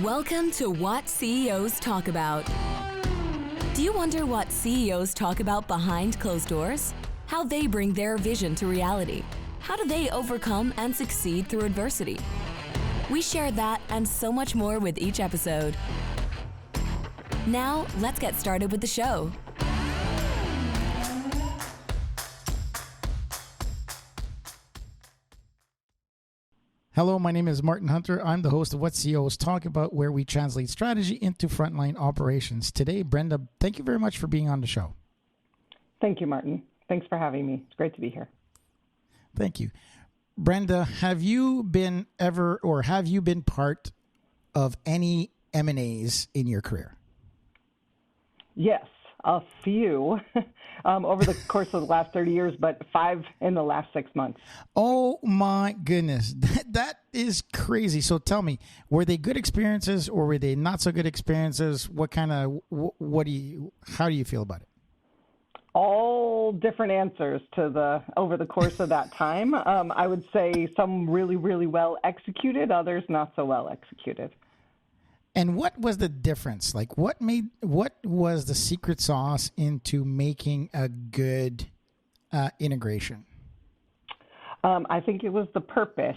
Welcome to What CEOs Talk About. Do you wonder what CEOs talk about behind closed doors? How they bring their vision to reality? How do they overcome and succeed through adversity? We share that and so much more with each episode. Now, let's get started with the show. Hello, my name is Martin Hunter. I'm the host of What CEOs Talk About, where we translate strategy into frontline operations. Today, Brenda, thank you very much for being on the show. Thank you, Martin. Thanks for having me. It's great to be here. Thank you. Brenda, have you been part of any M&As in your career? Yes, a few over the course of the last 30 years, but 5 in the last 6 months. Oh my goodness. That is crazy. So tell me, were they good experiences or were they not so good experiences? How do you feel about it? All different answers over the course of that time. I would say some really, really well executed, others not so well executed. And what was the difference? Like, what was the secret sauce into making a good integration? I think it was the purpose,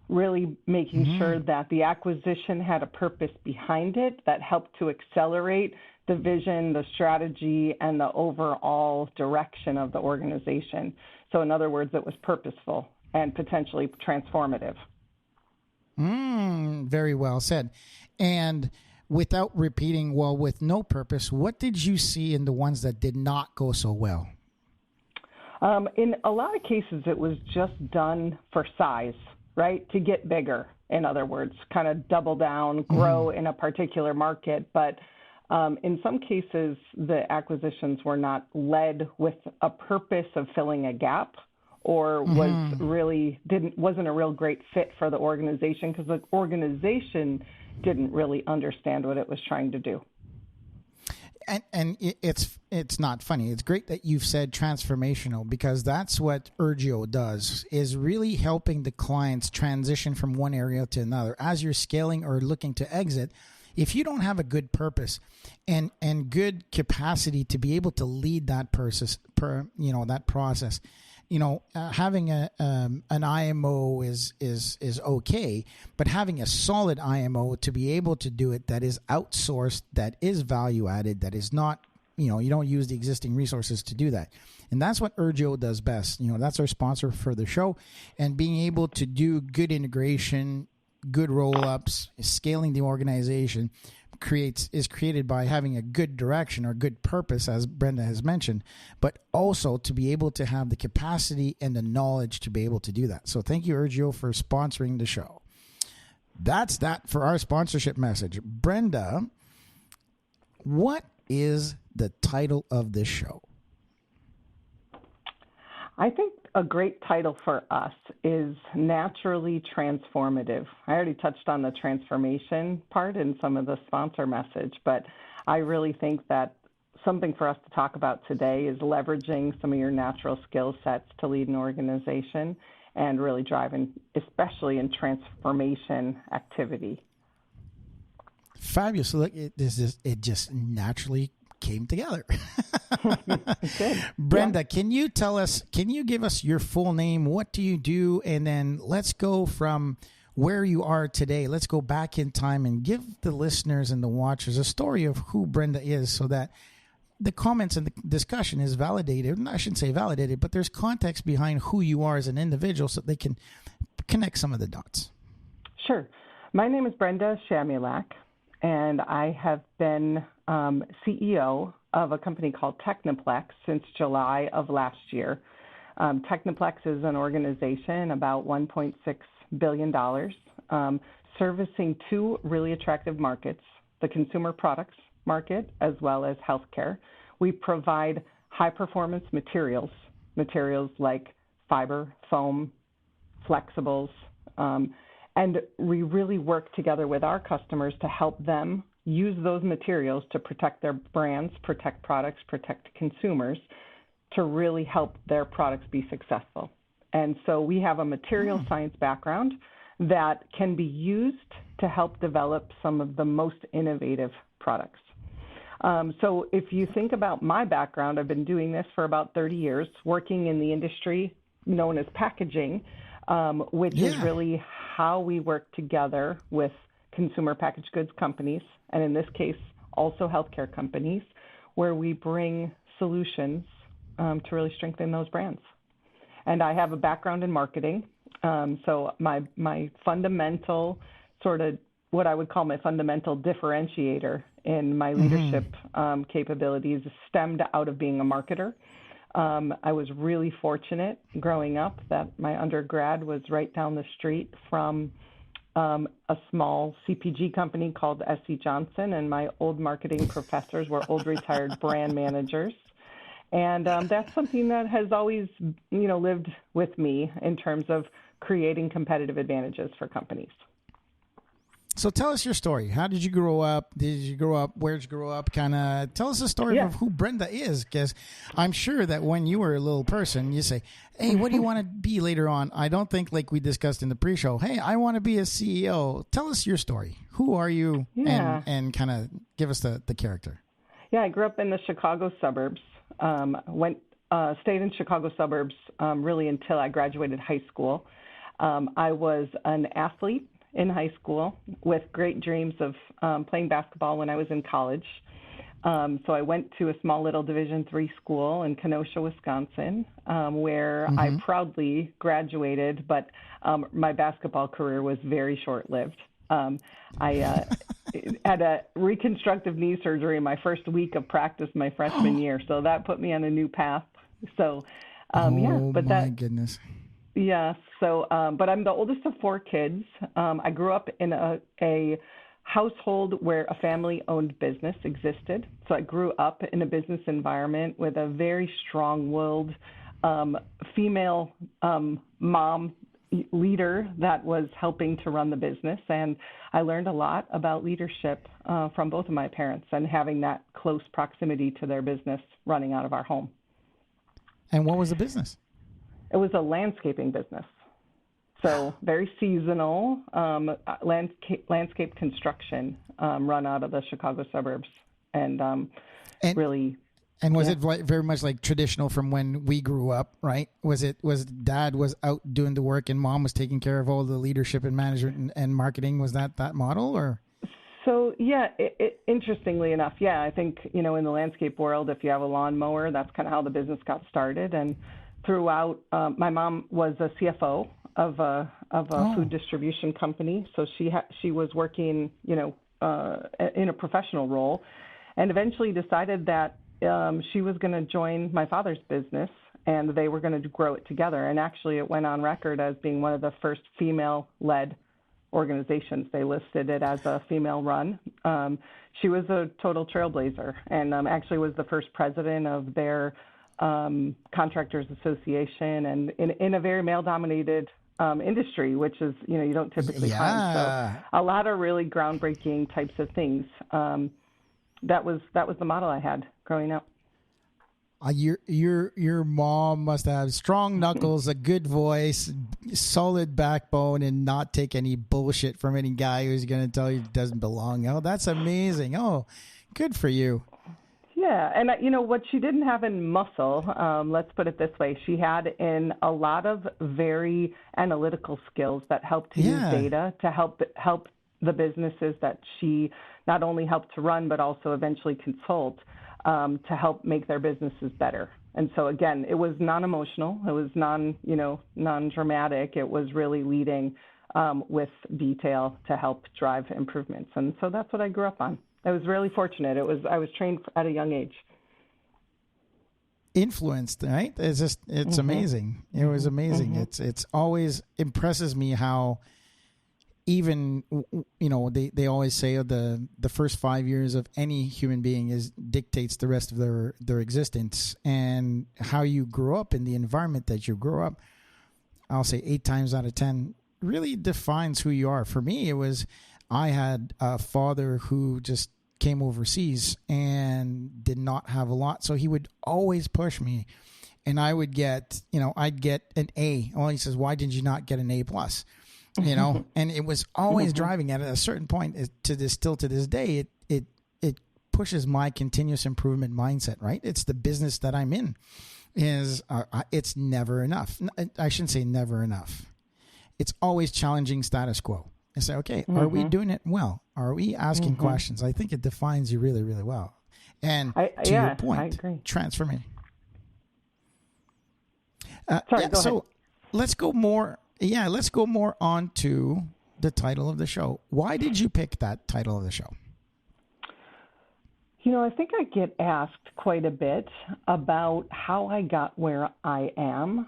really making sure that the acquisition had a purpose behind it that helped to accelerate the vision, the strategy, and the overall direction of the organization. So in other words, it was purposeful and potentially transformative. Very well said. And without repeating, with no purpose, what did you see in the ones that did not go so well? In a lot of cases, it was just done for size, right? To get bigger, in other words, kind of double down, grow in a particular market. But in some cases, the acquisitions were not led with a purpose of filling a gap, or wasn't a real great fit for the organization because the organization didn't really understand what it was trying to do. And it's not funny. It's great that you've said transformational, because that's what Urgio does, is really helping the clients transition from one area to another. As you're scaling or looking to exit, if you don't have a good purpose and good capacity to be able to lead that process, having an IMO is okay, but having a solid IMO to be able to do it, that is outsourced, that is value added, that is not, you don't use the existing resources to do that. And that's what Urgio does best. That's our sponsor for the show, and being able to do good integration, good roll-ups, scaling the organization is created by having a good direction or good purpose, as Brenda has mentioned, but also to be able to have the capacity and the knowledge to be able to do that. So thank you, Urgio, for sponsoring the show. That's that for our sponsorship message. Brenda, what is the title of this show? I think a great title for us is Naturally Transformative. I already touched on the transformation part in some of the sponsor message, but I really think that something for us to talk about today is leveraging some of your natural skill sets to lead an organization and really driving, especially in transformation activity. Fabulous. So look, it just naturally came together. Brenda, Can you give us your full name? What do you do? And then let's go from where you are today. Let's go back in time and give the listeners and the watchers a story of who Brenda is, so that the comments and the discussion is validated. I shouldn't say validated, but there's context behind who you are as an individual so they can connect some of the dots. Sure. My name is Brenda Chamulak, and I have been CEO of a company called Tekni-Plex since July of last year. Tekni-Plex is an organization about $1.6 billion, servicing 2 really attractive markets, the consumer products market as well as healthcare. We provide high-performance materials like fiber, foam, flexibles, and we really work together with our customers to help them use those materials to protect their brands, protect products, protect consumers, to really help their products be successful. And so we have a material science background that can be used to help develop some of the most innovative products. So if you think about my background, I've been doing this for about 30 years, working in the industry known as packaging, which is really how we work together with consumer packaged goods companies, and in this case, also healthcare companies, where we bring solutions to really strengthen those brands. And I have a background in marketing, so my fundamental sort of what I would call my fundamental differentiator in my leadership capabilities stemmed out of being a marketer. I was really fortunate growing up that my undergrad was right down the street from a small CPG company called S.C. Johnson, and my old marketing professors were old retired brand managers. And that's something that has always, lived with me in terms of creating competitive advantages for companies. So tell us your story. How did you grow up? Did you grow up? Where did you grow up? Kind of tell us the story of who Brenda is, because I'm sure that when you were a little person, you say, hey, what do you want to be later on? I don't think, like we discussed in the pre-show, hey, I want to be a CEO. Tell us your story. Who are you? And kind of give us the character. Yeah, I grew up in the Chicago suburbs. Stayed in Chicago suburbs really until I graduated high school. I was an athlete in high school with great dreams of playing basketball when I was in college. So I went to a small little Division III school in Kenosha, Wisconsin, where I proudly graduated, but my basketball career was very short-lived. I had a reconstructive knee surgery my first week of practice my freshman year, so that put me on a new path. So, my goodness. Yeah. So, but I'm the oldest of four kids. I grew up in a household where a family-owned business existed. So I grew up in a business environment with a very strong-willed female mom leader that was helping to run the business. And I learned a lot about leadership from both of my parents and having that close proximity to their business running out of our home. And what was the business? It was a landscaping business. So very seasonal landscape construction run out of the Chicago suburbs. And really... And was it very much like traditional from when we grew up, right? Was dad was out doing the work and mom was taking care of all the leadership and management and marketing? Was that model or? So, interestingly enough, I think, in the landscape world, if you have a lawnmower, that's kind of how the business got started. And throughout, my mom was a CFO of a food distribution company. So she was working, in a professional role, and eventually decided that she was going to join my father's business, and they were going to grow it together. And actually, it went on record as being one of the first female-led organizations. They listed it as a female-run. She was a total trailblazer, and actually was the first president of their Contractors Association, and in a very male-dominated industry, which is, you don't typically find. So a lot of really groundbreaking types of things. That was the model I had growing up. Your mom must have strong knuckles, a good voice, solid backbone, and not take any bullshit from any guy who's going to tell you it doesn't belong. Oh, that's amazing. Oh, good for you. Yeah, and what she didn't have in muscle, let's put it this way, she had in a lot of very analytical skills that helped to use data to help the businesses that she not only helped to run, but also eventually consult to help make their businesses better. And so again, it was non-emotional, it was non-dramatic, it was really leading with detail to help drive improvements. And so that's what I grew up on. I was really fortunate. I was trained at a young age. Influenced, right? It's amazing. It was amazing. It's always impresses me how even, they always say the first 5 years of any human being dictates the rest of their existence, and how you grow up in the environment that you grow up, I'll say 8 times out of 10 really defines who you are. For me, I had a father who just came overseas and did not have a lot. So he would always push me, and I would get, I'd get an A. Well, he says, why did you not get an A+? you know, and it was always driving at a certain point to this day, it pushes my continuous improvement mindset, right? It's the business that I'm in it's never enough. I shouldn't say never enough. It's always challenging status quo and say, okay, are we doing it well? Are we asking questions? I think it defines you really, really well. And to your point, transforming. Sorry, go ahead. Let's go more on to the title of the show. Why did you pick that title of the show? You know, I think I get asked quite a bit about how I got where I am.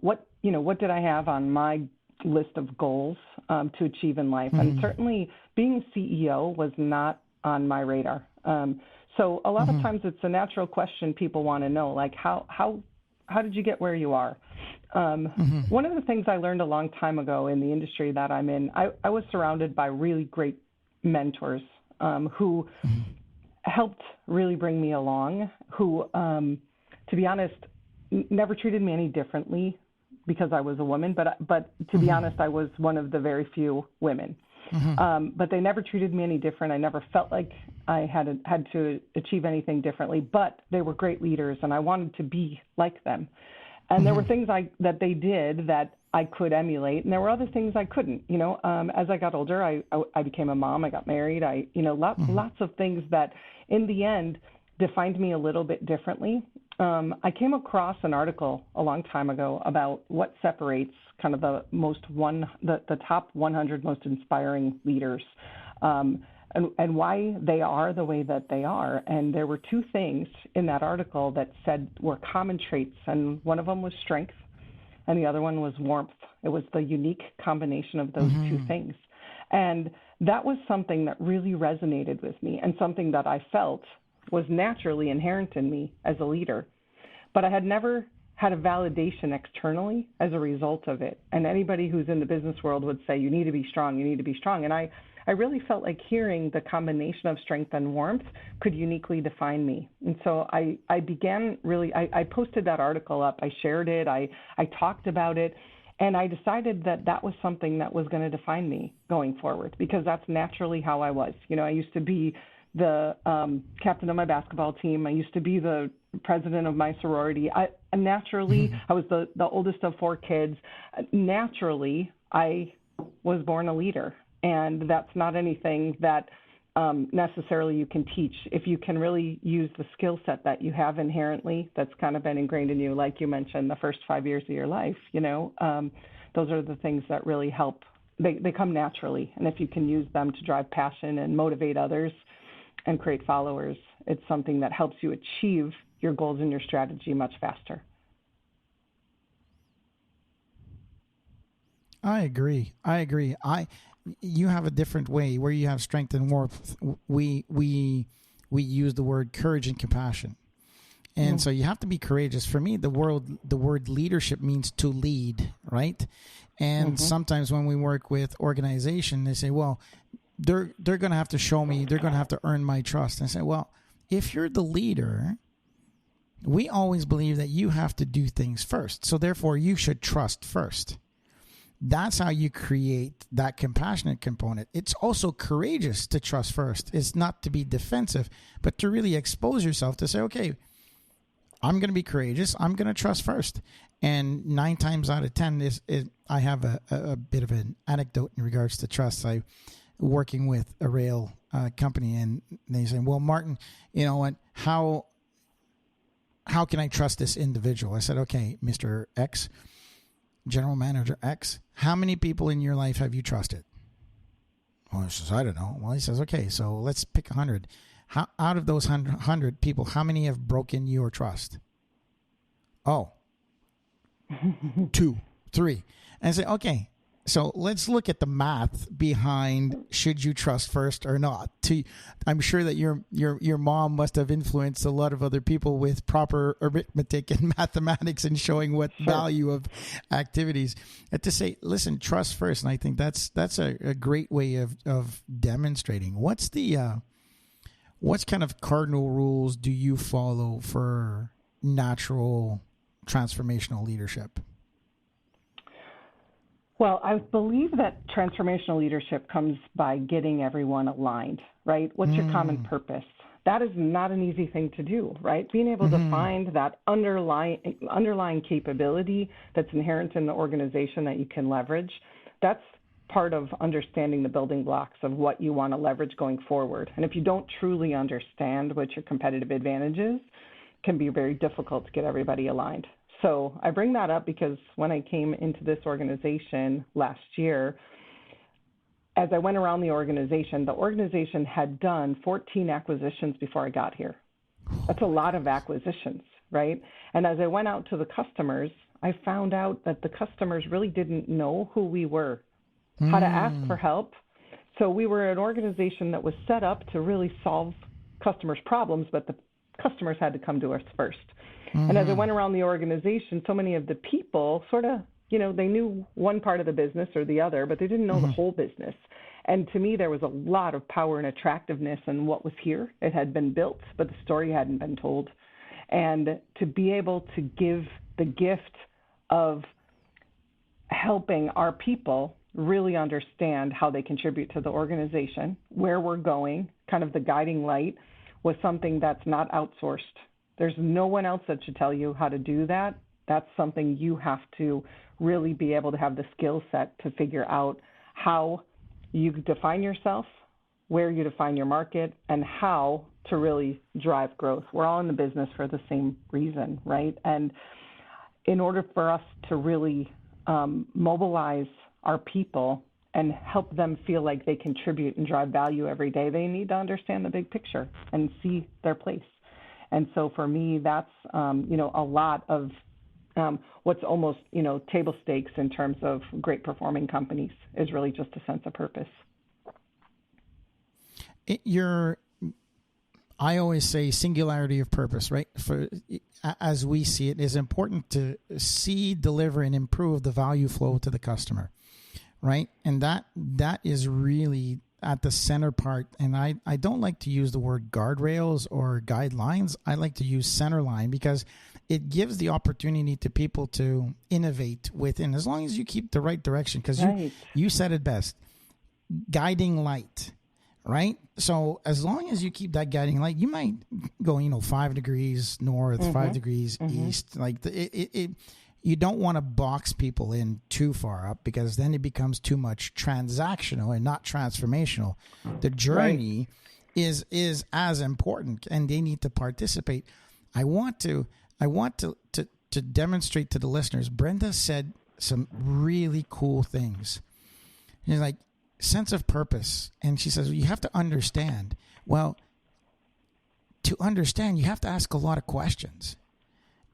What did I have on my list of goals to achieve in life? And certainly being CEO was not on my radar. So a lot of times it's a natural question people want to know, like how did you get where you are? One of the things I learned a long time ago in the industry that I'm in, I was surrounded by really great mentors who helped really bring me along, who, to be honest, never treated me any differently because I was a woman, but to be honest, I was one of the very few women. But they never treated me any different. I never felt like I had to achieve anything differently, but they were great leaders and I wanted to be like them. And there were things that they did that I could emulate, and there were other things I couldn't. You know, as I got older, I became a mom. I got married. Lots of things that, in the end, defined me a little bit differently. I came across an article a long time ago about what separates kind of the top 100 most inspiring leaders, and why they are the way that they are. And there were two things in that article that said were common traits, and one of them was strength, and the other one was warmth. It was the unique combination of those two things. And that was something that really resonated with me and something that I felt was naturally inherent in me as a leader. But I had never had a validation externally as a result of it. And anybody who's in the business world would say, you need to be strong, you need to be strong. And I really felt like hearing the combination of strength and warmth could uniquely define me. And so I began I posted that article up, I shared it, I talked about it, and I decided that was something that was going to define me going forward, because that's naturally how I was. You know, I used to be the captain of my basketball team. I used to be the president of my sorority. I was the oldest of 4 kids. Naturally, I was born a leader. And that's not anything that necessarily you can teach. If you can really use the skill set that you have inherently, that's kind of been ingrained in you, like you mentioned, the first 5 years of your life, those are the things that really help. They come naturally. And if you can use them to drive passion and motivate others and create followers, it's something that helps you achieve your goals and your strategy much faster. I agree. You have a different way where you have strength and warmth. We use the word courage and compassion. And so you have to be courageous. For me, the word leadership means to lead, right? And sometimes when we work with organization, they say, well, they're going to have to show me, they're going to have to earn my trust. And I say, well, if you're the leader, we always believe that you have to do things first. So therefore, you should trust first. That's how you create that compassionate component. It's also courageous to trust first. It's not to be defensive, but to really expose yourself to say, okay, I'm going to be courageous. I'm going to trust first. And 9 times out of 10, I have a bit of an anecdote in regards to trust. I working with a rail company, and they say, well, Martin, you know what, how can I trust this individual? I said, okay, Mr. X, General Manager X, how many people in your life have you trusted? Well, he says, I don't know. Well, he says, okay, so let's pick 100. Out of those 100 people, how many have broken your trust? Oh, 2, 3. And I say, okay, so let's look at the math behind should you trust first or not. I'm sure that your mom must have influenced a lot of other people with proper arithmetic and mathematics and showing what value of activities. And to say, listen, trust first. And I think that's a great way of demonstrating. What's kind of cardinal rules do you follow for natural transformational leadership? Well, I believe that transformational leadership comes by getting everyone aligned, right? What's your common purpose? That is not an easy thing to do, right? Being able to find that underlying capability that's inherent in the organization that you can leverage, that's part of understanding the building blocks of what you want to leverage going forward. And if you don't truly understand what your competitive advantage is, it can be very difficult to get everybody aligned. So I bring that up because when I came into this organization last year, as I went around the organization had done 14 acquisitions before I got here. That's a lot of acquisitions, right? And as I went out to the customers, I found out that the customers really didn't know who we were, how to ask for help. So we were an organization that was set up to really solve customers' problems, but the customers had to come to us first. And as I went around the organization, so many of the people sort of, they knew one part of the business or the other, but they didn't know the whole business. And to me, there was a lot of power and attractiveness in what was here. It had been built, but the story hadn't been told. And to be able to give the gift of helping our people really understand how they contribute to the organization, where we're going, kind of the guiding light, was something that's not outsourced. There's no one else that should tell you how to do that. That's something you have to really be able to have the skill set to figure out how you define yourself, where you define your market, and how to really drive growth. We're all in the business for the same reason, right? And in order for us to really mobilize our people and help them feel like they contribute and drive value every day, they need to understand the big picture and see their place. And so for me, that's, a lot of what's almost, table stakes in terms of great performing companies is really just a sense of purpose. I always say singularity of purpose, right? As we see it, is important to see, deliver, and improve the value flow to the customer, right? And that is really at the center part. And I don't like to use the word guardrails or guidelines. I like to use center line because it gives the opportunity to people to innovate within, as long as you keep the right direction. Because you said it best, guiding light, right? So as long as you keep that guiding light, you might go, 5 degrees north, 5 degrees east. Like you don't want to box people in too far up, because then it becomes too much transactional and not transformational. The journey is as important, and they need to participate. I want to demonstrate to the listeners. Brenda said some really cool things. She's like, sense of purpose. And she says, you have to understand. Well, to understand, you have to ask a lot of questions.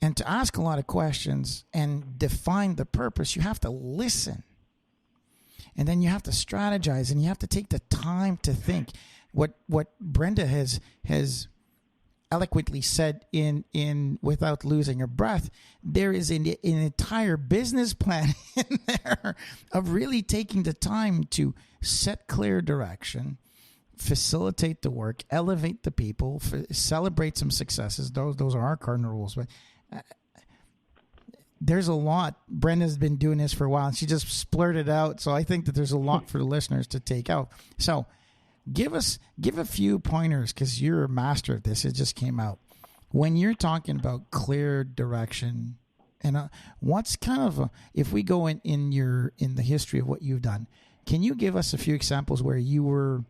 And to ask a lot of questions and define the purpose, you have to listen. And then you have to strategize, and you have to take the time to think. What Brenda has eloquently said in without losing her breath, there is an entire business plan in there of really taking the time to set clear direction, facilitate the work, elevate the people, celebrate some successes. Those are our cardinal rules. But there's a lot. Brenda's been doing this for a while, and she just splurted out. So I think that there's a lot for the listeners to take out. So give a few pointers, because you're a master of this. It just came out. When you're talking about clear direction, and what's kind of if we go in the history of what you've done, can you give us a few examples where you were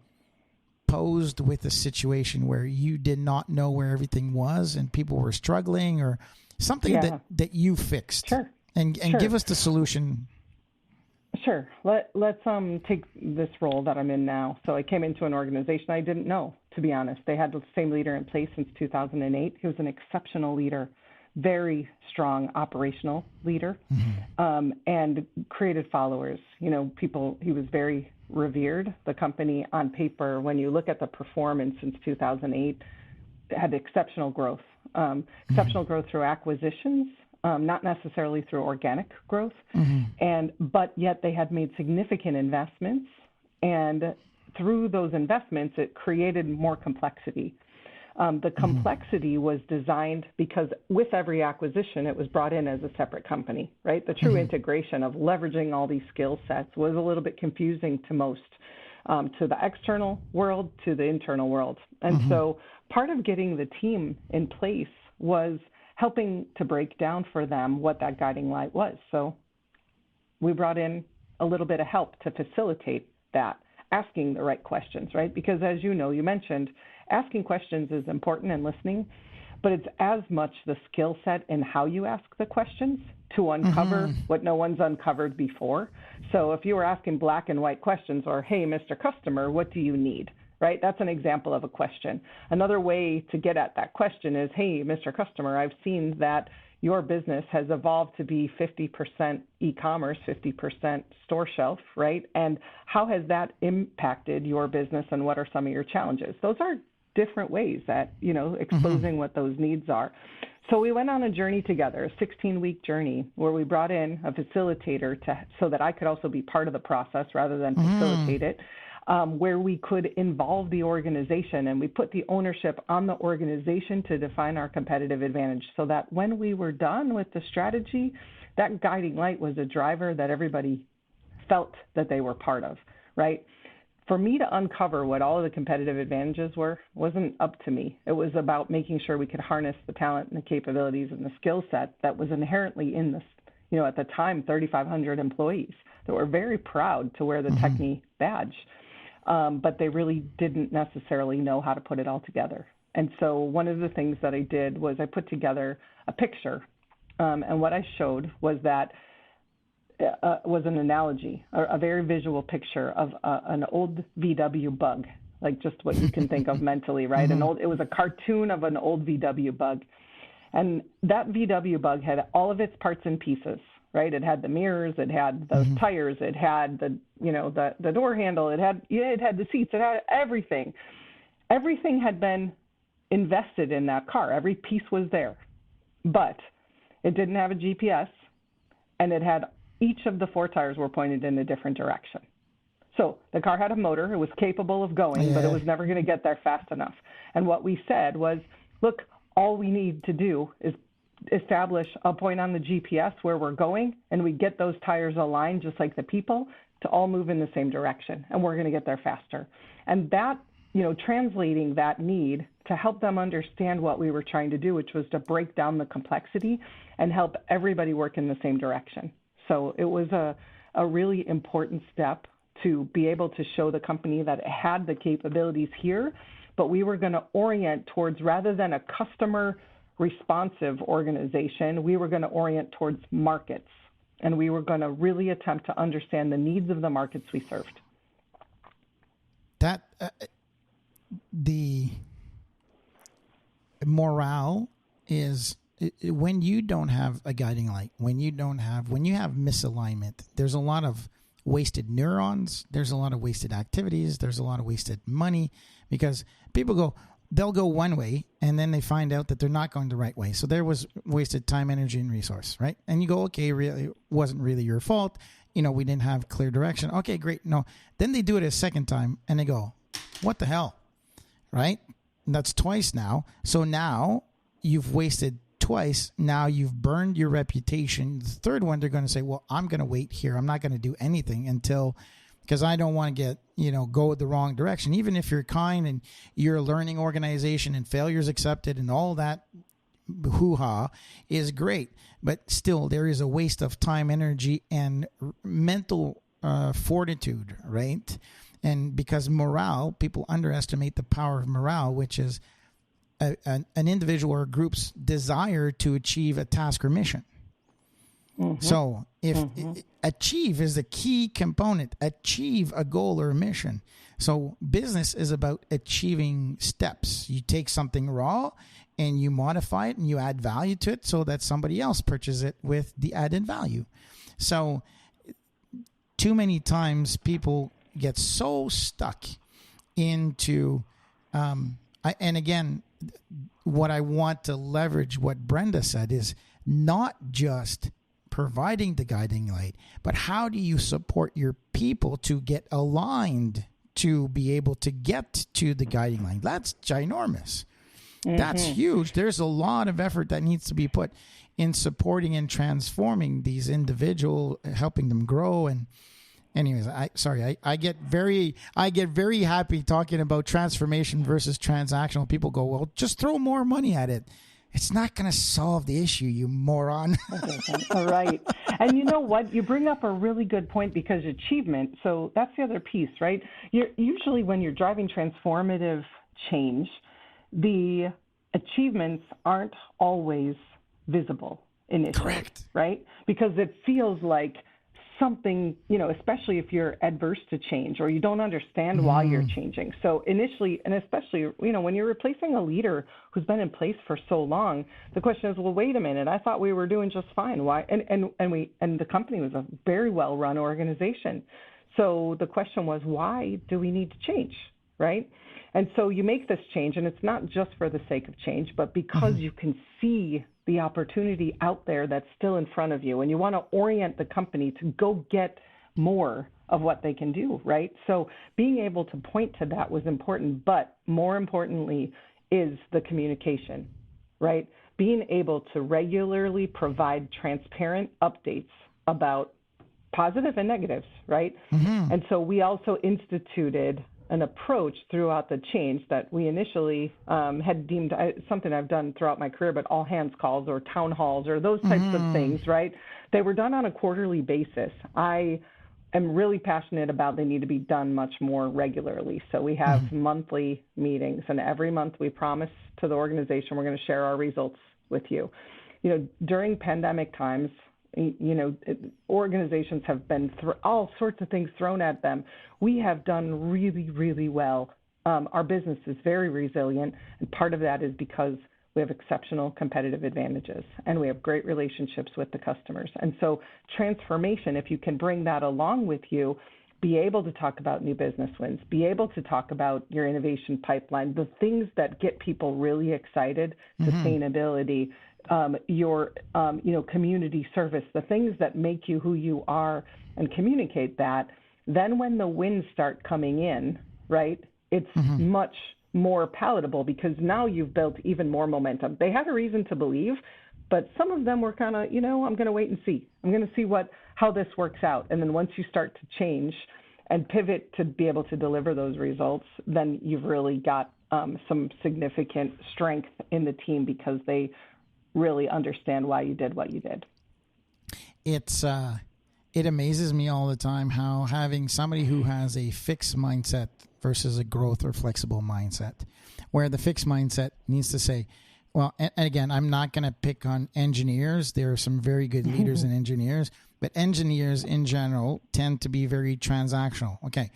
posed with a situation where you did not know where everything was and people were struggling, or something that you fixed? Sure. And sure. Give us the solution. Sure. Let's take this role that I'm in now. So I came into an organization I didn't know, to be honest. They had the same leader in place since 2008. He was an exceptional leader, very strong operational leader, and created followers. People. He was very revered. The company, on paper, when you look at the performance since 2008, had exceptional growth. Exceptional growth through acquisitions. Not necessarily through organic growth, but yet they had made significant investments, and through those investments, it created more complexity. The complexity was designed because with every acquisition, it was brought in as a separate company, right? The true integration of leveraging all these skill sets was a little bit confusing to most, to the external world, to the internal world. And so part of getting the team in place was helping to break down for them what that guiding light was. So we brought in a little bit of help to facilitate that, asking the right questions, right? Because as you know, you mentioned, asking questions is important and listening, but it's as much the skill set in how you ask the questions to uncover what no one's uncovered before. So if you were asking black and white questions or, hey, Mr. Customer, what do you need? Right? That's an example of a question. Another way to get at that question is, hey, Mr. Customer, I've seen that your business has evolved to be 50% e-commerce, 50% store shelf, right? And how has that impacted your business and what are some of your challenges? Those are different ways that, exposing what those needs are. So we went on a journey together, a 16-week journey where we brought in a facilitator so that I could also be part of the process rather than facilitate it. Where we could involve the organization, and we put the ownership on the organization to define our competitive advantage so that when we were done with the strategy, that guiding light was a driver that everybody felt that they were part of, right? For me to uncover what all of the competitive advantages wasn't up to me. It was about making sure we could harness the talent and the capabilities and the skill set that was inherently in this, at the time, 3,500 employees that were very proud to wear the Tekni badge. But they really didn't necessarily know how to put it all together. And so one of the things that I did was I put together a picture, and what I showed was that was an analogy, a very visual picture of an old VW bug, like just what you can think of mentally, right? It was a cartoon of an old VW bug. And that VW bug had all of its parts and pieces. Right, it had the mirrors, it had the tires, it had the door handle, it had the seats, it had everything. Everything had been invested in that car. Every piece was there, but it didn't have a GPS, and it had each of the four tires were pointed in a different direction. So the car had a motor; it was capable of going, but it was never going to get there fast enough. And what we said was, look, all we need to do is establish a point on the GPS where we're going, and we get those tires aligned just like the people to all move in the same direction, and we're going to get there faster. And that, translating that need to help them understand what we were trying to do, which was to break down the complexity and help everybody work in the same direction. So it was a really important step to be able to show the company that it had the capabilities here, but we were going to orient towards, rather than a customer responsive organization, we were going to orient towards markets, and we were going to really attempt to understand the needs of the markets we served. That the morale is when you don't have a guiding light, when you have misalignment, there's a lot of wasted neurons, there's a lot of wasted activities, there's a lot of wasted money, because they'll go one way, and then they find out that they're not going the right way. So there was wasted time, energy, and resource, right? And you go, okay, really, it wasn't really your fault. We didn't have clear direction. Okay, great. No. Then they do it a second time, and they go, what the hell, right? And that's twice now. So now you've wasted twice. Now you've burned your reputation. The third one, they're going to say, well, I'm going to wait here. I'm not going to do anything because I don't want to get, go the wrong direction. Even if you're kind and you're a learning organization and failure's accepted and all that hoo-ha is great. But still, there is a waste of time, energy, and mental fortitude, right? And because morale, people underestimate the power of morale, which is an individual or a group's desire to achieve a task or mission. So if achieve is the key component, achieve a goal or a mission. So business is about achieving steps. You take something raw and you modify it and you add value to it so that somebody else purchases it with the added value. So too many times people get so stuck into, and again, what I want to leverage what Brenda said is not just providing the guiding light, but how do you support your people to get aligned to be able to get to the guiding light? That's ginormous. That's huge. There's a lot of effort that needs to be put in supporting and transforming these individuals, helping them grow. And anyways, I get very happy talking about transformation versus transactional. People go, well, just throw more money at it. It's not going to solve the issue, you moron. All right. And you know what? You bring up a really good point, because achievement, so that's the other piece, right? Usually when you're driving transformative change, the achievements aren't always visible initially. Correct. Right? Because it feels like something, especially if you're adverse to change or you don't understand why you're changing. So initially, and especially, when you're replacing a leader who's been in place for so long, the question is, well, wait a minute, I thought we were doing just fine. Why? And the company was a very well-run organization. So the question was, why do we need to change, right? And so you make this change, and it's not just for the sake of change, but because you can see the opportunity out there that's still in front of you, and you want to orient the company to go get more of what they can do, right? So being able to point to that was important, but more importantly is the communication, right? Being able to regularly provide transparent updates about positive and negatives, right? And so we also instituted an approach throughout the change that we initially had deemed something I've done throughout my career, but all hands calls or town halls or those types of things, right? They were done on a quarterly basis. I am really passionate about they need to be done much more regularly. So we have monthly meetings, and every month we promise to the organization we're going to share our results with you. During pandemic times, organizations have been all sorts of things thrown at them. We have done really, really well. Our business is very resilient, and part of that is because we have exceptional competitive advantages, and we have great relationships with the customers. And so transformation, if you can bring that along with you, be able to talk about new business wins, be able to talk about your innovation pipeline, the things that get people really excited, sustainability, your community service, the things that make you who you are, and communicate that. Then when the wins start coming in, right, it's much more palatable, because now you've built even more momentum. They had a reason to believe, but some of them were kind of, I'm going to wait and see. I'm going to see how this works out. And then once you start to change and pivot to be able to deliver those results, then you've really got some significant strength in the team, because they really understand why you did what you did. It amazes me all the time how having somebody who has a fixed mindset versus a growth or flexible mindset, where the fixed mindset needs to say, well, and again, I'm not going to pick on engineers. There are some very good leaders and engineers, but engineers in general tend to be very transactional. Okay,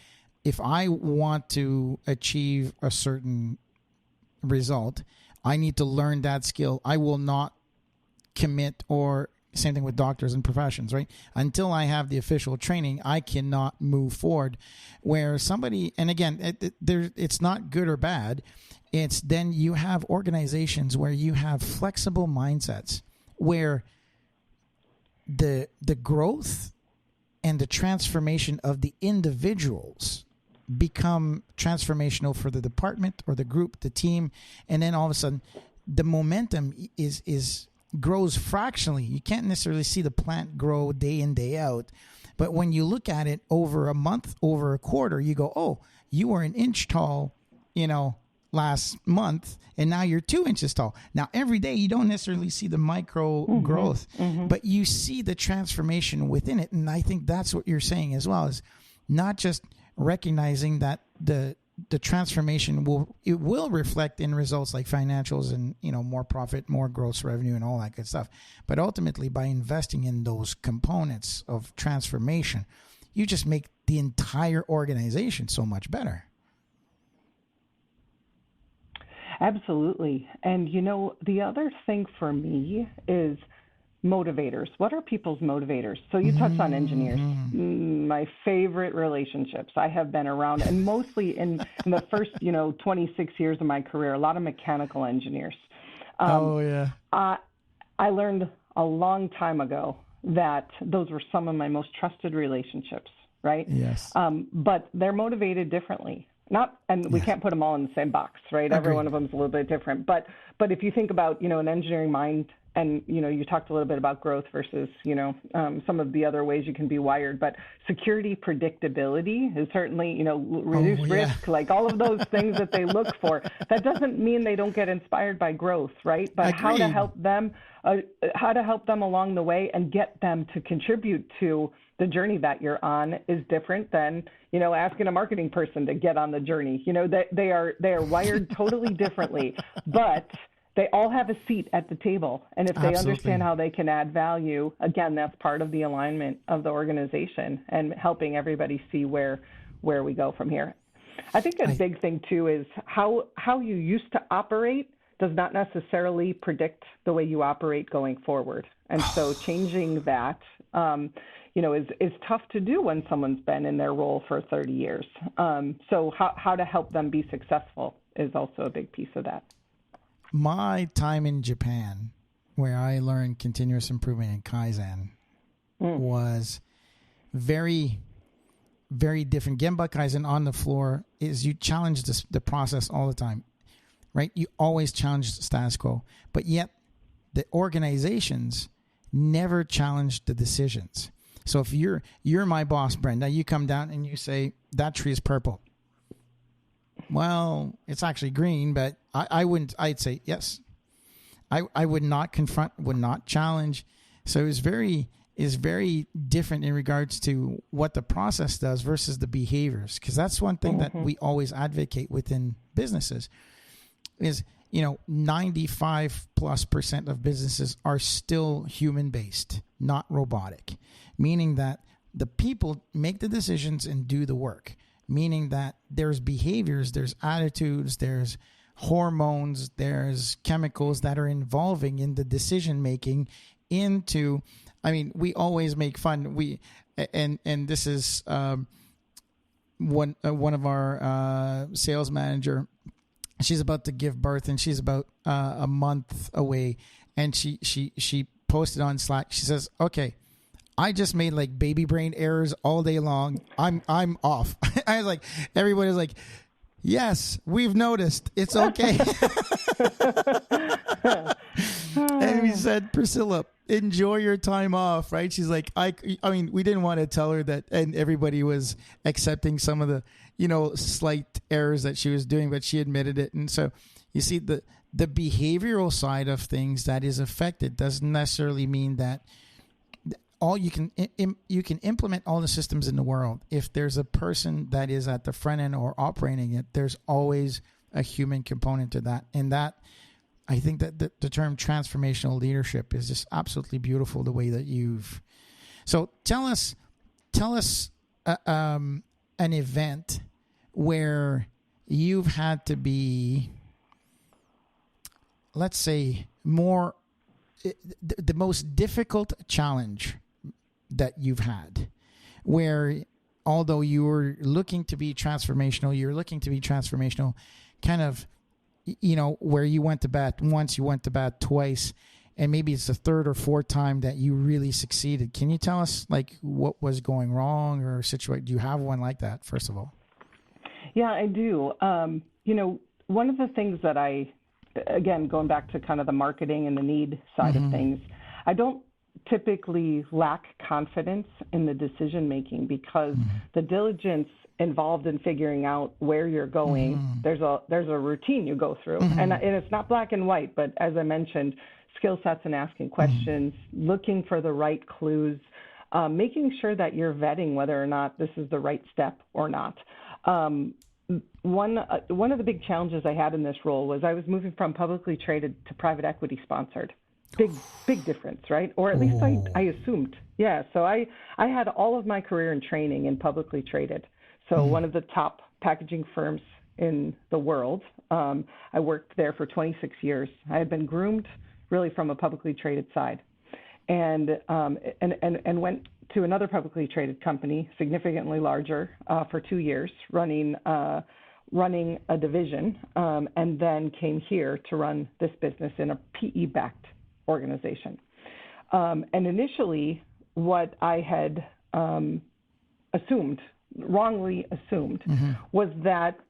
if I want to achieve a certain result, I need to learn that skill. I will not commit, or same thing with doctors and professions, right? Until I have the official training, I cannot move forward. Where somebody, and again, it's not good or bad. It's then you have organizations where you have flexible mindsets, where the growth and the transformation of the individuals become transformational for the department or the group, the team, and then all of a sudden the momentum grows fractionally. You can't necessarily see the plant grow day in, day out, but when you look at it over a month, over a quarter, you go, oh, you were an inch tall, last month, and now you're 2 inches tall. Now, every day you don't necessarily see the micro growth, but you see the transformation within it. And I think that's what you're saying as well, is not just recognizing that the transformation will reflect in results like financials and more profit, more gross revenue, and all that good stuff. But ultimately, by investing in those components of transformation, you just make the entire organization so much better. Absolutely. And the other thing for me is motivators. What are people's motivators? So you touched on engineers. My favorite relationships. I have been around, and mostly in the first, 26 years of my career, a lot of mechanical engineers. I learned a long time ago that those were some of my most trusted relationships, right? Yes. But they're motivated differently. we can't put them all in the same box, right? Agreed. Every one of them is a little bit different. But if you think about, an engineering mind, and, you talked a little bit about growth versus, some of the other ways you can be wired, but security, predictability is certainly, reduced risk, like all of those things that they look for. That doesn't mean they don't get inspired by growth, right? But Agreed. how to help them along the way and get them to contribute to the journey that you're on is different than, asking a marketing person to get on the journey. They are wired totally differently, but they all have a seat at the table. And if they understand how they can add value, again, that's part of the alignment of the organization and helping everybody see where we go from here. I think a big thing, too, is how you used to operate does not necessarily predict the way you operate going forward. And so changing that, is tough to do when someone's been in their role for 30 years. So how to help them be successful is also a big piece of that. My time in Japan, where I learned continuous improvement in Kaizen, was very, very different. Gemba Kaizen on the floor is you challenge the process all the time, right? You always challenge the status quo, but yet the organizations never challenge the decisions. So if you're my boss, Brenda, you come down and you say, that tree is purple. Well, it's actually green, but I'd say yes. I would not confront, would not challenge. So it's very different in regards to what the process does versus the behaviors. Because that's one thing that we always advocate within businesses is, 95+% of businesses are still human based, not robotic, meaning that the people make the decisions and do the work. Meaning that there's behaviors, there's attitudes, there's hormones, there's chemicals that are involving in the decision making into, we always make fun. And this is one of our sales manager, she's about to give birth and she's about a month away. And she posted on Slack, she says, okay, I just made like baby brain errors all day long. I'm off. I was like, everybody was like, yes, we've noticed. It's okay. And we said, Priscilla, enjoy your time off, right? She's like, we didn't want to tell her that, and everybody was accepting some of the, slight errors that she was doing, but she admitted it. And so you see the behavioral side of things that is affected doesn't necessarily mean that you can implement all the systems in the world. If there's a person that is at the front end or operating it, there's always a human component to that. And that, I think that the term transformational leadership is just absolutely beautiful the way that you've. So tell us an event where you've had to be, let's say, the most difficult challenge that you've had, where although you were looking to be transformational, kind of, where you went to bat once, you went to bat twice, and maybe it's the third or fourth time that you really succeeded. Can you tell us like what was going wrong or situation? Do you have one like that, first of all? Yeah, I do. One of the things that again, going back to kind of the marketing and the need side of things, I don't typically lack confidence in the decision making because the diligence involved in figuring out where you're going, there's a routine you go through, and it's not black and white, but as I mentioned, skill sets and asking questions, looking for the right clues, making sure that you're vetting whether or not this is the right step or not. One of the big challenges I had in this role was I was moving from publicly traded to private equity sponsored. Big difference, right? Or at least I assumed. Yeah. So I had all of my career and training in publicly traded. So one of the top packaging firms in the world. I worked there for 26 years. I had been groomed really from a publicly traded side, and went to another publicly traded company, significantly larger, for 2 years, running a division, and then came here to run this business in a PE-backed organization. And initially, what I had wrongly assumed, was that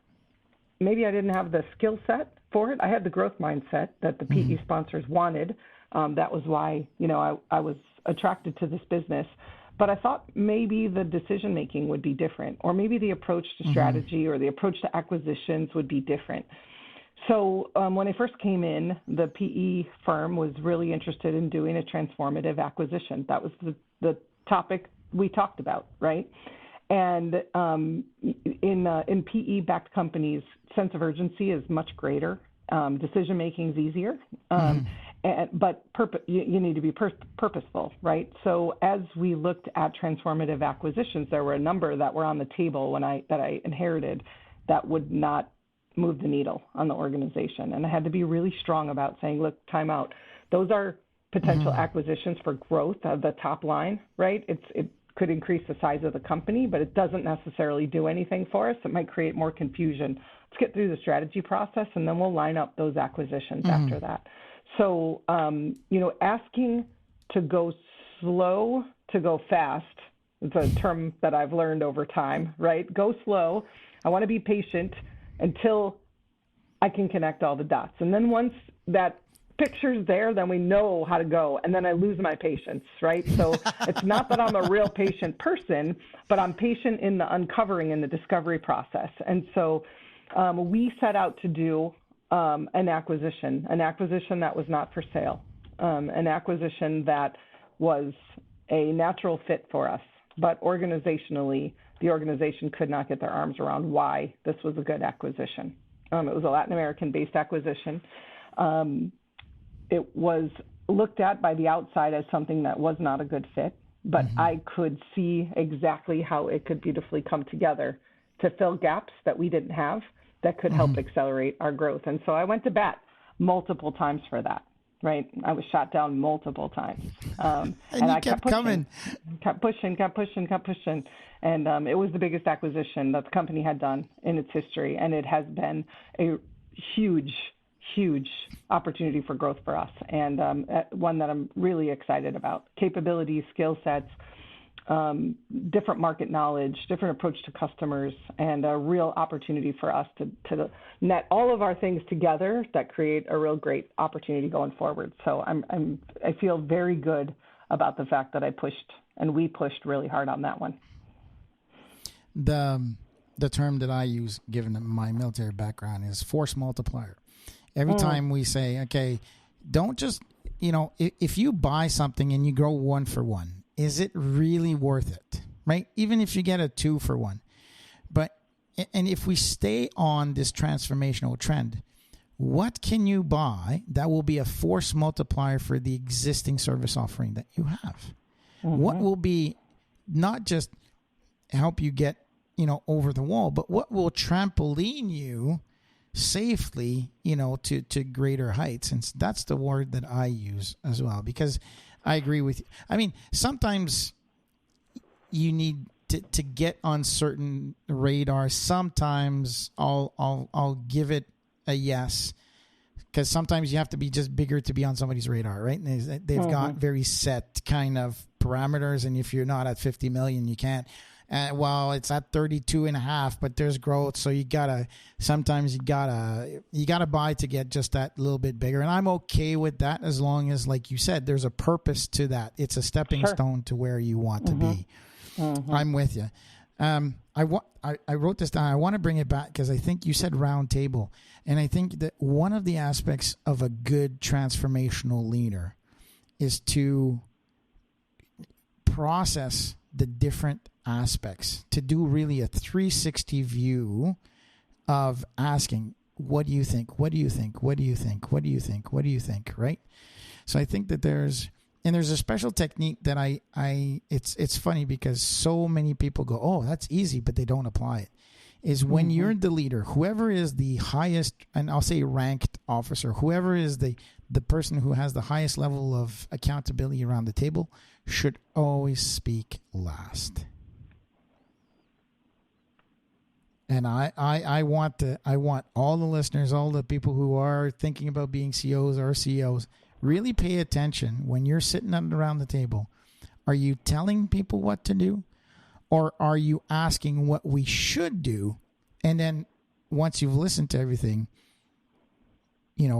maybe I didn't have the skill set for it. I had the growth mindset that the PE sponsors wanted. That was why, I was attracted to this business. But I thought maybe the decision making would be different, or maybe the approach to strategy or the approach to acquisitions would be different. So when I first came in, the PE firm was really interested in doing a transformative acquisition. That was the topic we talked about, right? And in PE-backed companies, sense of urgency is much greater. Decision making is easier, but you need to be purposeful, right? So as we looked at transformative acquisitions, there were a number that were on the table that I inherited that would not move the needle on the organization, and I had to be really strong about saying, look, time out. Those are potential acquisitions for growth of the top line, right? It could increase the size of the company, but it doesn't necessarily do anything for us. It might create more confusion. Let's get through the strategy process, and then we'll line up those acquisitions after that. So, asking to go slow to go fast is a term that I've learned over time, right? Go slow. I want to be patient until I can connect all the dots. And then once that picture's there, then we know how to go. And then I lose my patience, right? So it's not that I'm a real patient person, but I'm patient in the uncovering and the discovery process. And so we set out to do an acquisition that was not for sale, an acquisition that was a natural fit for us. But organizationally, the organization could not get their arms around why this was a good acquisition. It was a Latin American-based acquisition. It was looked at by the outside as something that was not a good fit, but I could see exactly how it could beautifully come together to fill gaps that we didn't have that could help accelerate our growth. And so I went to bat multiple times for that, right? I was shot down multiple times. And I kept coming. Kept pushing. And it was the biggest acquisition that the company had done in its history. And it has been a huge opportunity for growth for us, and one that I'm really excited about. Capabilities, skill sets, different market knowledge, different approach to customers, and a real opportunity for us to net all of our things together that create a real great opportunity going forward. So I feel very good about the fact that we pushed really hard on that one. The term that I use, given my military background, is force multiplier. Every time we say, okay, don't just, if you buy something and you grow 1 for 1, is it really worth it, right? Even if you get a 2 for 1. And if we stay on this transformational trend, what can you buy that will be a force multiplier for the existing service offering that you have? What will be not just help you get, over the wall, but what will trampoline you safely, to greater heights? And that's the word that I use as well, because I agree with you. I mean, sometimes you need to get on certain radar. Sometimes I'll give it a yes, because sometimes you have to be just bigger to be on somebody's radar, right? And they've got very set kind of parameters, and if you're not at 50 million, you can't. It's at 32.5, but there's growth. So you gotta buy to get just that little bit bigger. And I'm okay with that, as long as, like you said, there's a purpose to that. It's a stepping stone to where you want to be. I'm with you. I wrote this down. I want to bring it back because I think you said round table. And I think that one of the aspects of a good transformational leader is to process the different aspects, to do really a 360 view of asking, what do you think? What do you think? What do you think? What do you think? What do you think? Right? So I think that there's a special technique that it's funny because so many people go, oh, that's easy, but they don't apply it. Is when you're the leader, whoever is the highest, and I'll say ranked officer, whoever is the person who has the highest level of accountability around the table should always speak last. And I want all the listeners, all the people who are thinking about being CEOs or CEOs, really pay attention when you're sitting around the table. Are you telling people what to do, or are you asking what we should do, and then once you've listened to everything,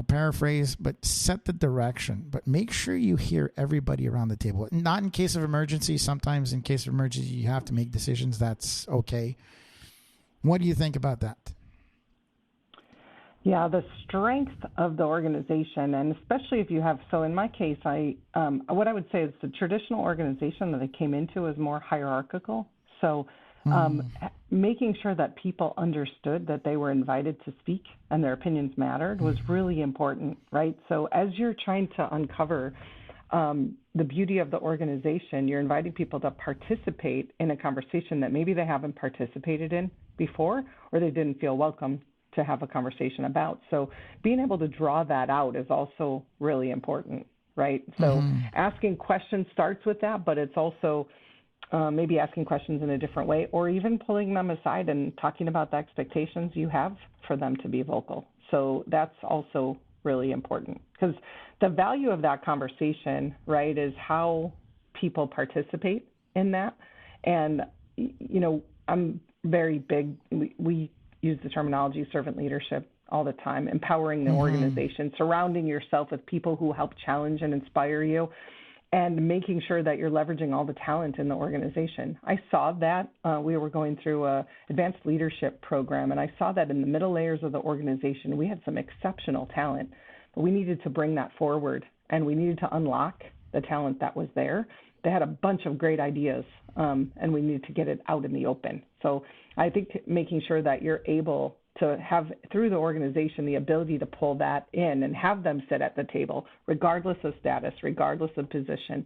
paraphrase, but set the direction. But make sure you hear everybody around the table. Not in case of emergency. Sometimes in case of emergency, you have to make decisions. That's okay. What do you think about that? Yeah, the strength of the organization, and especially if you have, so in my case, what I would say is the traditional organization that I came into is more hierarchical. So making sure that people understood that they were invited to speak and their opinions mattered was really important, right? So as you're trying to uncover the beauty of the organization, you're inviting people to participate in a conversation that maybe they haven't participated in before, or they didn't feel welcome to have a conversation about. So being able to draw that out is also really important, right? So asking questions starts with that, but it's also maybe asking questions in a different way, or even pulling them aside and talking about the expectations you have for them to be vocal. So that's also really important, because the value of that conversation, right, is how people participate in that. And, I'm very big, we use the terminology servant leadership all the time, empowering the organization, surrounding yourself with people who help challenge and inspire you, and making sure that you're leveraging all the talent in the organization. I saw that. We were going through a advanced leadership program, and I saw that in the middle layers of the organization, we had some exceptional talent, but we needed to bring that forward, and we needed to unlock the talent that was there. They had a bunch of great ideas, and we needed to get it out in the open. So I think making sure that you're able to have, through the organization, the ability to pull that in and have them sit at the table, regardless of status, regardless of position,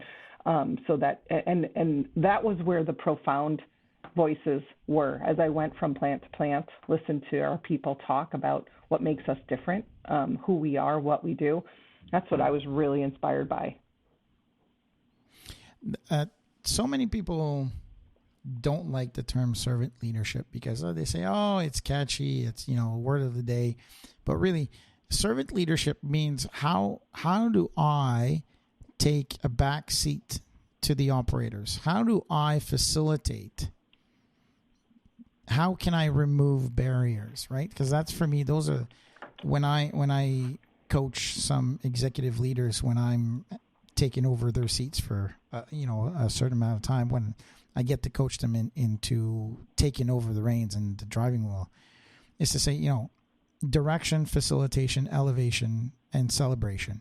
so that, and that was where the profound voices were. As I went from plant to plant, listened to our people talk about what makes us different, who we are, what we do. That's what I was really inspired by. So many people don't like the term servant leadership because they say, oh, it's catchy, it's, word of the day. But really, servant leadership means how do I take a back seat to the operators? How do I facilitate? How can I remove barriers, right? Because that's, for me, those are when I coach some executive leaders, when I'm taking over their seats for a certain amount of time, when I get to coach them into taking over the reins and the driving wheel, is to say, direction, facilitation, elevation, and celebration.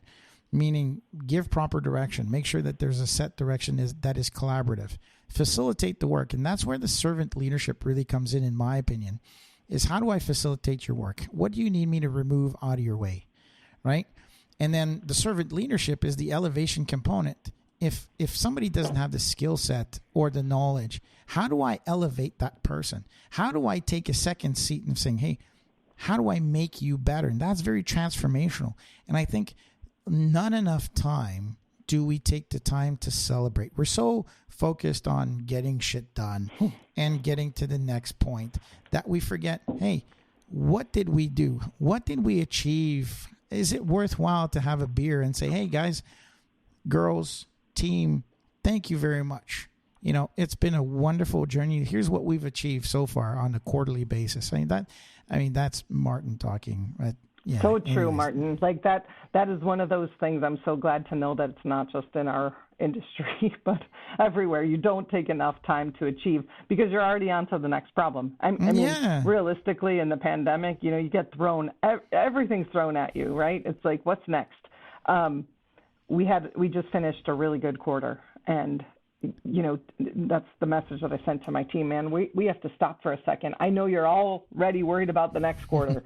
Meaning, give proper direction. Make sure that there's a set direction that is collaborative. Facilitate the work. And that's where the servant leadership really comes in my opinion, is how do I facilitate your work? What do you need me to remove out of your way, right? And then the servant leadership is the elevation component. If somebody doesn't have the skill set or the knowledge, how do I elevate that person? How do I take a second seat and saying, hey, how do I make you better? And that's very transformational. And I think not enough time do we take the time to celebrate. We're so focused on getting shit done and getting to the next point that we forget, hey, what did we do? What did we achieve? Is it worthwhile to have a beer and say, hey, guys, girls, team, thank you very much. It's been a wonderful journey. Here's what we've achieved so far on a quarterly basis. That's Martin talking. Yeah. So true, Martin. Like that is one of those things. I'm so glad to know that it's not just in our industry, but everywhere. You don't take enough time to achieve because you're already on to the next problem. I mean, realistically, in the pandemic, you get thrown, everything's thrown at you, right? It's like, what's next? We just finished a really good quarter, and that's the message that I sent to my team, man. We have to stop for a second. I know you're already worried about the next quarter,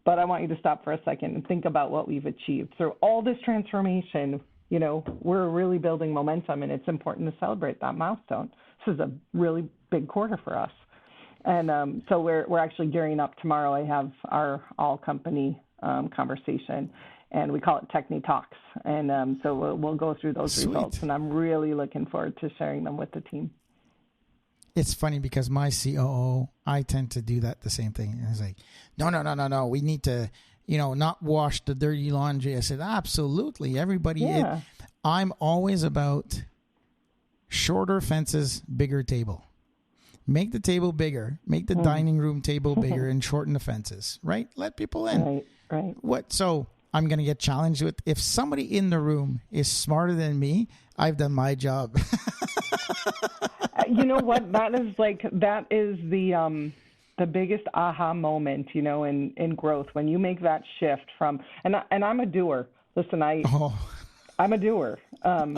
but I want you to stop for a second and think about what we've achieved through all this transformation. We're really building momentum, and it's important to celebrate that milestone. This is a really big quarter for us. And so we're actually gearing up tomorrow. I have our all-company conversation, and we call it Tekni-Talks. And so we'll go through those results, and I'm really looking forward to sharing them with the team. It's funny because my COO, I tend to do that the same thing. It's like, no. We need to, not wash the dirty laundry. I said, absolutely. Everybody. Yeah. I'm always about shorter fences, bigger table. Make the table bigger. Make the dining room table bigger and shorten the fences, right? Let people in. Right. What? So I'm going to get challenged with, if somebody in the room is smarter than me, I've done my job. You know what? That is the biggest aha moment, in growth, when you make that shift from, and I'm a doer. Listen, I'm a doer. I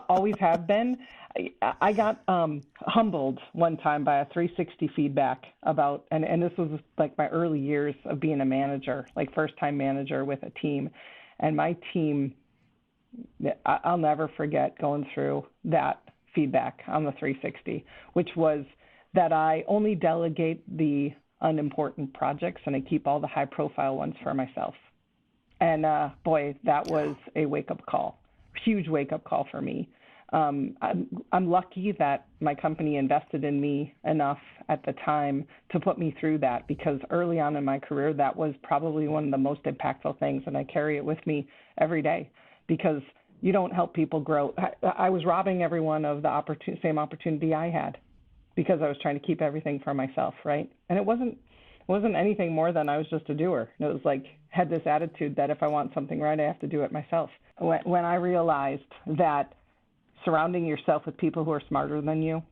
always have been. I got humbled one time by a 360 feedback about, and this was like my early years of being a manager, like first-time manager with a team. And my team, I'll never forget going through that feedback on the 360, which was that I only delegate the unimportant projects and I keep all the high-profile ones for myself. And boy, that was a wake-up call, huge wake-up call for me. I'm lucky that my company invested in me enough at the time to put me through that, because early on in my career, that was probably one of the most impactful things, and I carry it with me every day, because you don't help people grow. I was robbing everyone of the same opportunity I had, because I was trying to keep everything for myself, right? And it wasn't anything more than I was just a doer. It was like, had this attitude that if I want something right, I have to do it myself. When I realized that surrounding yourself with people who are smarter than you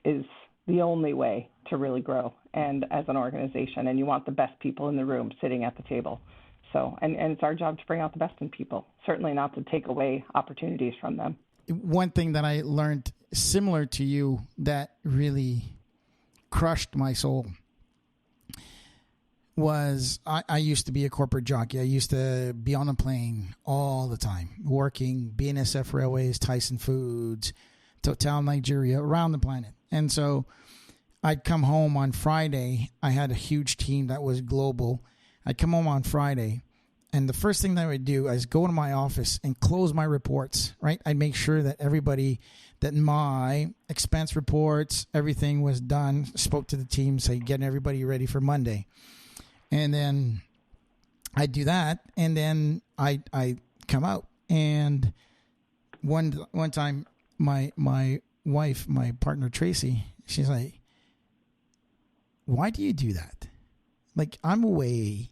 is the only way to really grow, and as an organization, and you want the best people in the room sitting at the table. So, and it's our job to bring out the best in people, certainly not to take away opportunities from them. One thing that I learned similar to you that really crushed my soul was I used to be a corporate jockey. I used to be on a plane all the time, working BNSF Railways, Tyson Foods, Total Nigeria, around the planet. And so I'd come home on Friday. I had a huge team that was global. I'd come home on Friday, and the first thing that I would do is go into my office and close my reports, right? I'd make sure that that my expense reports, everything was done, spoke to the team, say, getting everybody ready for Monday. And then I do that, and then I come out. And one time, my wife, my partner Tracy, she's like, "Why do you do that? Like, I'm away,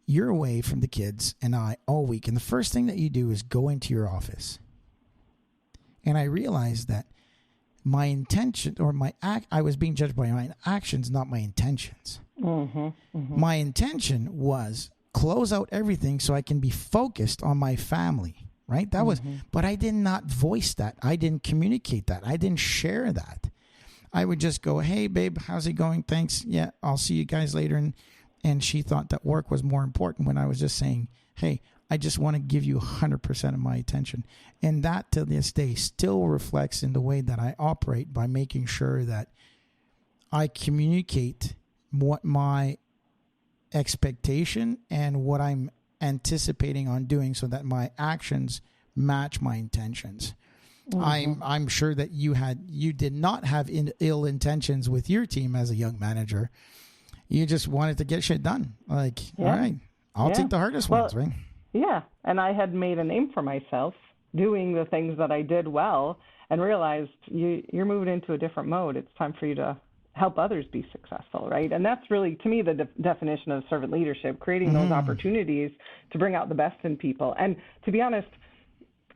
you're away from the kids and I all week, and the first thing that you do is go into your office." And I realized that my intention, or I was being judged by my actions, not my intentions. My intention was close out everything so I can be focused on my family, right? That was, but I did not voice that. I didn't communicate that. I didn't share that. I would just go, "Hey, babe, how's it going? Thanks. Yeah, I'll see you guys later." And she thought that work was more important, when I was just saying, "Hey, I just want to give you 100% of my attention." And that, to this day, still reflects in the way that I operate, by making sure that I communicate what my expectation and what I'm anticipating on doing, so that my actions match my intentions. I'm sure that you did not have ill intentions with your team as a young manager. You just wanted to get shit done. Like, all right, I'll take the hardest ones, right? Yeah, and I had made a name for myself doing the things that I did well, and realized you're moving into a different mode. It's time for you to help others be successful, right? And that's really, to me, the definition of servant leadership, creating those opportunities to bring out the best in people. And to be honest,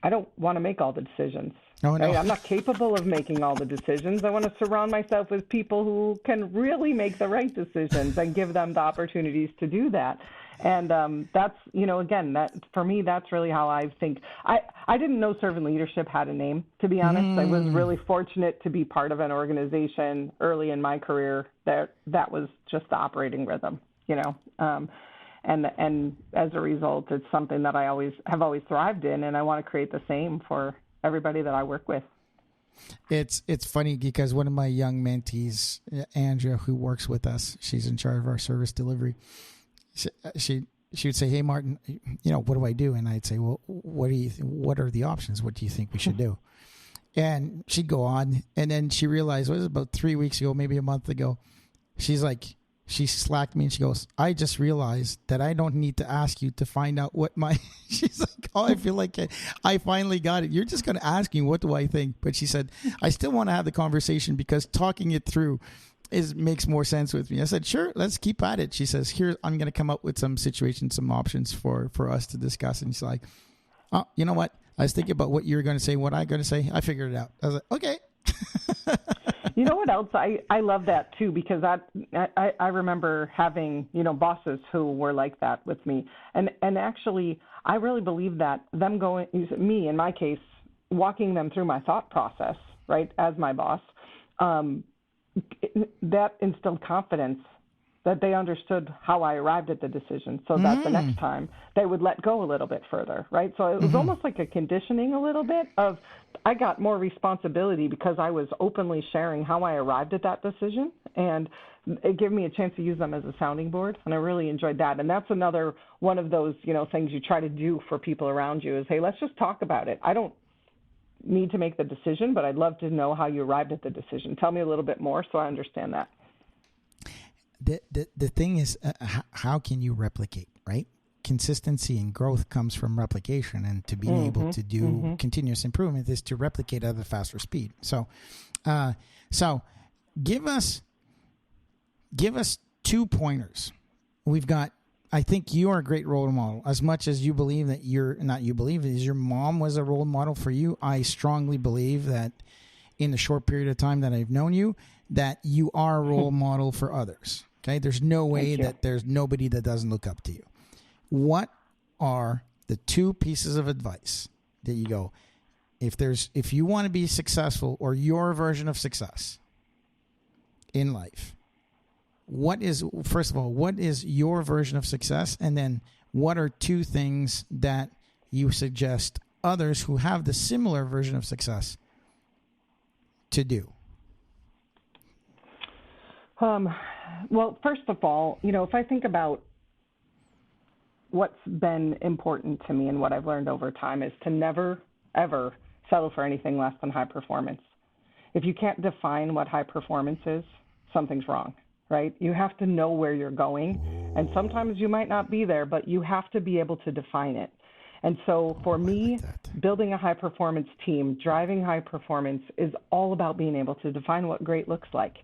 I don't want to make all the decisions. Oh, no. Right? I'm not capable of making all the decisions. I want to surround myself with people who can really make the right decisions and give them the opportunities to do that. And that's, again, that for me, that's really how I think. I didn't know servant leadership had a name, to be honest. I was really fortunate to be part of an organization early in my career that was just the operating rhythm, and as a result, it's something that I have always thrived in, and I want to create the same for everybody that I work with. It's funny because one of my young mentees, Andrea, who works with us, she's in charge of our service delivery. She would say, "Hey, Martin, what do I do?" And I'd say, "Well, what are the options? What do you think we should do?" And she'd go on, and then she realized, it was about 3 weeks ago, maybe a month ago, she's like, she slacked me and she goes, I just realized that I don't need to ask you to find out what my, she's like, oh, I feel like I finally got it. You're just going to ask me, what do I think? But she said, I still want to have the conversation because talking it through makes more sense with me. I said, sure, let's keep at it. She says, here, I'm going to come up with some situations, some options for us to discuss. And she's like, oh, you know what? I was thinking about what you're going to say, what I'm going to say. I figured it out. I was like, okay. You know what else? I love that too, because I remember having, bosses who were like that with me. And actually, I really believe that them going, me in my case, walking them through my thought process, right, as my boss, that instilled confidence that they understood how I arrived at the decision, so that the next time they would let go a little bit further, right? So it was almost like a conditioning a little bit of, I got more responsibility because I was openly sharing how I arrived at that decision, and it gave me a chance to use them as a sounding board, and I really enjoyed that. And that's another one of those, things you try to do for people around you is, hey, let's just talk about it. I don't need to make the decision, but I'd love to know how you arrived at the decision. Tell me a little bit more so I understand that. The thing is, how can you replicate, right? Consistency and growth comes from replication, and to be able to do continuous improvement is to replicate at a faster speed. So give us 2 pointers. We've got, I think you are a great role model. As much as you believe that your mom was a role model for you, I strongly believe that in the short period of time that I've known you, that you are a role model for others. Okay. There's no way that there's nobody that doesn't look up to you. What are the 2 pieces of advice that you go, if you want to be successful or your version of success in life, first of all, what is your version of success? And then what are 2 things that you suggest others who have the similar version of success to do? Well, first of all, if I think about what's been important to me and what I've learned over time is to never, ever settle for anything less than high performance. If you can't define what high performance is, something's wrong, right? You have to know where you're going. And sometimes you might not be there, but you have to be able to define it. And so for me, building a high performance team, driving high performance is all about being able to define what great looks like.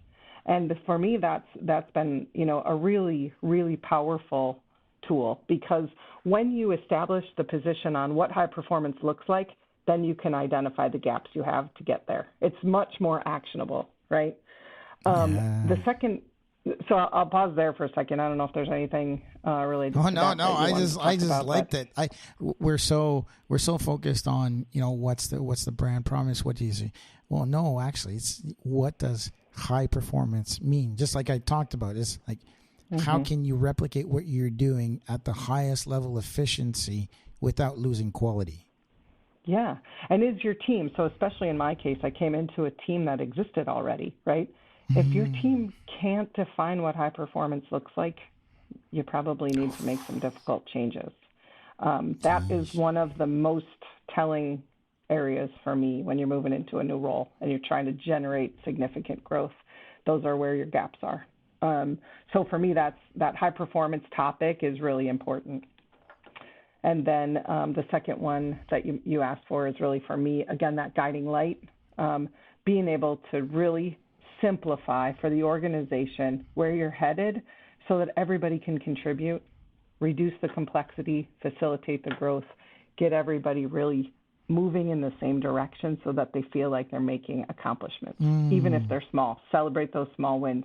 And for me, that's been, a really, really powerful tool, because when you establish the position on what high performance looks like, then you can identify the gaps you have to get there. It's much more actionable, right? The second, so I'll pause there for a second. I don't know if there's anything related. Oh no, I just like that. We're so focused on what's the brand promise? What do you say? Well, no, actually, it's what does high performance mean? Just like I talked about, it's like how can you replicate what you're doing at the highest level of efficiency without losing quality? Yeah, and it's your team. So especially in my case, I came into a team that existed already, right? If your team can't define what high performance looks like, you probably need to make some difficult changes. That is one of the most telling areas for me when you're moving into a new role and you're trying to generate significant growth. Those are where your gaps are. So for me, that high performance topic is really important. And then the second one that you asked for is really, for me, again, that guiding light, being able to really simplify for the organization where you're headed so that everybody can contribute, reduce the complexity, facilitate the growth, get everybody really moving in the same direction so that they feel like they're making accomplishments, even if they're small. Celebrate those small wins.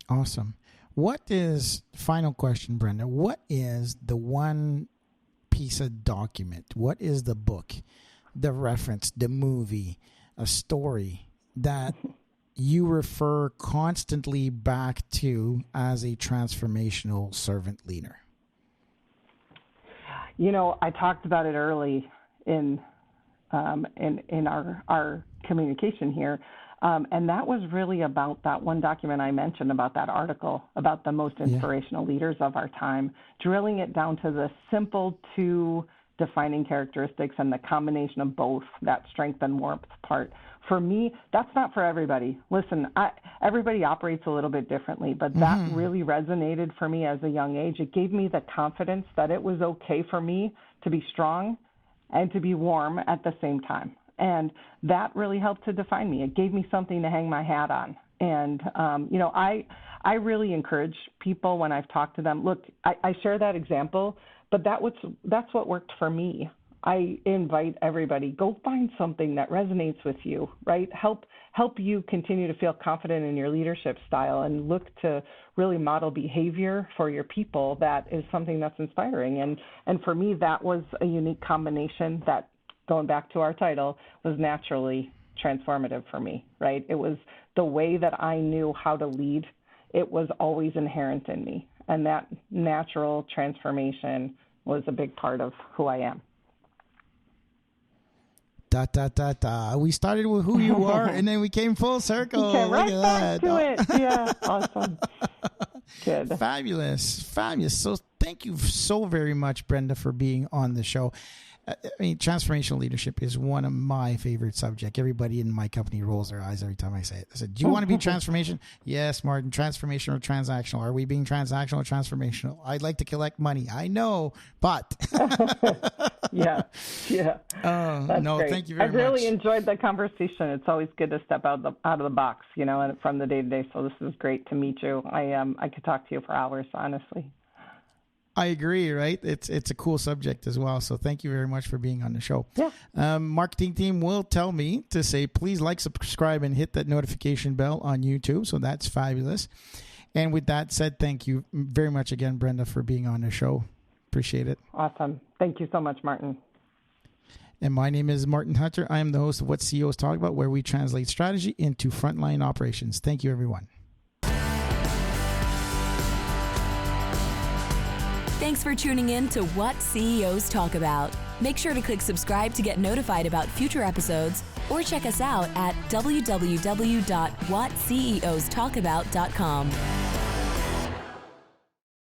Awesome. Final question, Brenda, what is the one piece of document? What is the book, the reference, the movie, a story that you refer constantly back to as a transformational servant leader? I talked about it early in our communication here. And that was really about that one document I mentioned, about that article, about the most inspirational leaders of our time, drilling it down to the simple 2 defining characteristics and the combination of both, that strength and warmth part. For me, that's not for everybody. Listen, everybody operates a little bit differently, but that really resonated for me as a young age. It gave me the confidence that it was okay for me to be strong and to be warm at the same time. And that really helped to define me. It gave me something to hang my hat on. And, I really encourage people when I've talked to them, look, I share that example, but that's what worked for me. I invite everybody, go find something that resonates with you, right? Help you continue to feel confident in your leadership style and look to really model behavior for your people that is something that's inspiring. And for me, that was a unique combination that, going back to our title, was naturally transformative for me, right? It was the way that I knew how to lead. It was always inherent in me. And that natural transformation was a big part of who I am. We started with who you are, and then we came full circle. Okay, right back to it. Yeah, awesome. Good. Fabulous. So thank you so very much, Brenda, for being on the show. I mean, transformational leadership is one of my favorite subjects. Everybody in my company rolls their eyes every time I say it. I said, do you want to be transformation? Yes, Martin. Transformational or transactional? Are we being transactional or transformational? I'd like to collect money. I know, but. Yeah. That's no, great. thank you very much. I've really enjoyed the conversation. It's always good to step out of the box, and from the day-to-day. So this is great to meet you. I could talk to you for hours, honestly. I agree, right? It's a cool subject as well. So thank you very much for being on the show. Yeah. Marketing team will tell me to say, please like, subscribe, and hit that notification bell on YouTube. So that's fabulous. And with that said, thank you very much again, Brenda, for being on the show. Appreciate it. Awesome. Thank you so much, Martin. And my name is Martin Hunter. I am the host of What CEOs Talk About, where we translate strategy into frontline operations. Thank you, everyone. Thanks for tuning in to What CEOs Talk About. Make sure to click subscribe to get notified about future episodes, or check us out at www.whatceostalkabout.com.